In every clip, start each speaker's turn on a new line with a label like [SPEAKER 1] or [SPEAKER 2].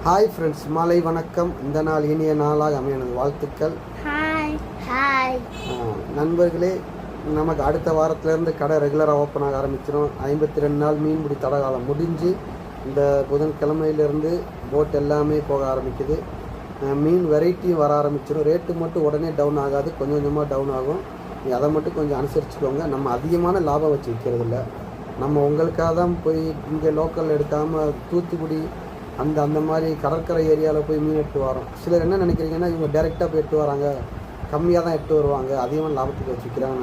[SPEAKER 1] Hi friends, மாலை வணக்கம். இந்த நாள் இனிய நாளாக அமைய எனது வாழ்த்துக்கள்.
[SPEAKER 2] ஹாய்
[SPEAKER 1] நண்பர்களே, நமக்கு அடுத்த வாரத்திலேருந்து கடை ரெகுலராக ஓப்பன் ஆக ஆரம்பிச்சிடும். 52 நாள் மீன்பிடி தடை காலம் முடிஞ்சு இந்த புதன்கிழமையிலேருந்து போட் எல்லாமே போக ஆரம்பிக்குது. மீன் வெரைட்டியும் வர ஆரம்பிச்சிடும். ரேட்டு மட்டும் உடனே டவுன் ஆகாது, கொஞ்சம் கொஞ்சமாக டவுன் ஆகும். அதை மட்டும் கொஞ்சம் அனுசரிச்சுக்கோங்க. நம்ம அதிகமான லாபம் வச்சு விற்கிறதில்ல. நம்ம உங்களுக்காக தான் போய் இங்கே லோக்கல் எடுக்காமல் தூத்துக்குடி அந்த மாதிரி கடற்கரை ஏரியாவில் போய் மீன் எடுத்து வரோம். சிலர் என்ன நினைக்கிறீங்கன்னா, இவங்க டைரெக்டாக போய் எடுத்து வராங்க, கம்மியாக தான் எடுத்து வருவாங்க, அதிகமான லாபத்துக்கு வச்சு விற்கிறாங்க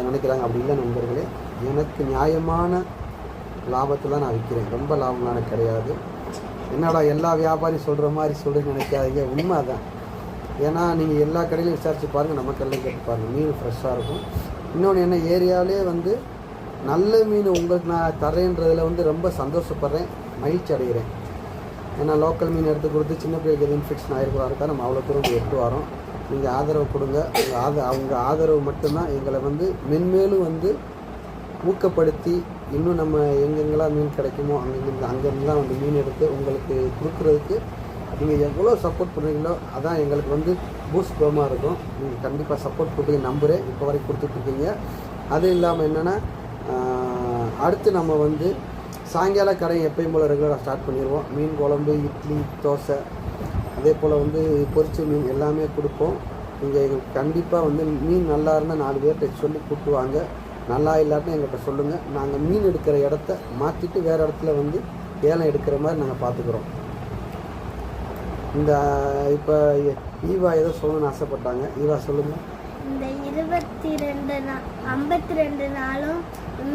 [SPEAKER 1] நினைக்கிறாங்க. அப்படி இல்லை நண்பர்களே, எனக்கு நியாயமான லாபத்தில் தான் நான் விற்கிறேன். ரொம்ப லாபமான கிடையாது. என்னடா எல்லா வியாபாரியும் சொல்கிற மாதிரி சொல்லுன்னு நினைக்காதீங்க, உண்மை தான். ஏன்னா நீங்கள் எல்லா கடையிலையும் விசாரித்து பாருங்கள், நம்ம கடையிலையும் கேட்டு பாருங்கள், மீன் ஃப்ரெஷ்ஷாக இருக்கும். இன்னொன்று என்ன, ஏரியாவிலே நல்ல மீன் உங்களுக்கு நான் தரேன்றதில் ரொம்ப சந்தோஷப்படுறேன், மகிழ்ச்சி அடைகிறேன். ஏன்னா லோக்கல் மீன் எடுத்து கொடுத்து சின்ன பிள்ளைக்கு எது இன்ஃபெக்ஷன் ஆகிருக்கூடாது நம்ம அவ்வளோ தூரம் எடுத்து வரோம். நீங்கள் ஆதரவு கொடுங்க. அவங்க ஆதரவு மட்டும்தான் எங்களை மென்மேலும் ஊக்கப்படுத்தி இன்னும் நம்ம எங்கெங்கெல்லாம் மீன் கிடைக்குமோ அங்கேருந்துலாம் மீன் எடுத்து உங்களுக்கு கொடுக்குறதுக்கு நீங்கள் எவ்வளோ சப்போர்ட் பண்ணுறீங்களோ அதான் எங்களுக்கு பூஸ்ட் பலமாக இருக்கும். நீங்கள் கண்டிப்பாக சப்போர்ட் கொடுப்பீங்க நம்புகிறேன். இப்போ வரைக்கும் கொடுத்துட்ருக்கீங்க. அது இல்லாமல் என்னென்னா, அடுத்து நம்ம சாயங்கால கடை எப்பயும் போல் ரெகுலராக ஸ்டார்ட் பண்ணிடுவோம். மீன் குழம்பு, இட்லி, தோசை, அதே போல் பொரிச்ச மீன் எல்லாமே கொடுப்போம். நீங்கள் எங்களுக்கு கண்டிப்பாக மீன் நல்லா இருந்தால் 4 பேர்கிட்ட சொல்லி கூட்டுவாங்க. நல்லா இல்லாட்டினா எங்கள்கிட்ட சொல்லுங்கள். நாங்கள் மீன் எடுக்கிற இடத்த மாற்றிட்டு வேறு இடத்துல ஏலம் எடுக்கிற மாதிரி நாங்கள் பார்த்துக்குறோம். இந்த இப்போ ஈவா ஏதோ சொல்லணும்னு ஆசைப்பட்டாங்க. ஈவா சொல்லுங்கள்.
[SPEAKER 2] இந்த 52 நாளும்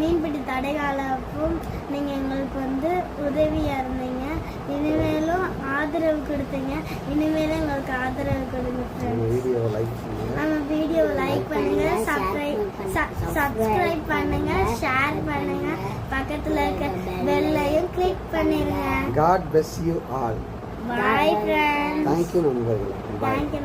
[SPEAKER 2] மீன்பிடி தடை காலப்பும் நீங்கள் எங்களுக்கு உதவியாக இருந்தீங்க. இனிமேலும் ஆதரவு கொடுத்தீங்க. இனிமேலும் எங்களுக்கு ஆதரவு கொடுங்க. நம்ம வீடியோவை லைக் பண்ணுங்கள், சப்ஸ்கிரைப் பண்ணுங்கள், ஷேர் பண்ணுங்கள், பக்கத்தில் இருக்க பெல்லையும் கிளிக் பண்ணிடுங்க.
[SPEAKER 1] God bless you all.
[SPEAKER 2] Bye friends.
[SPEAKER 1] Thank you நண்பர்களே.
[SPEAKER 2] Thank you.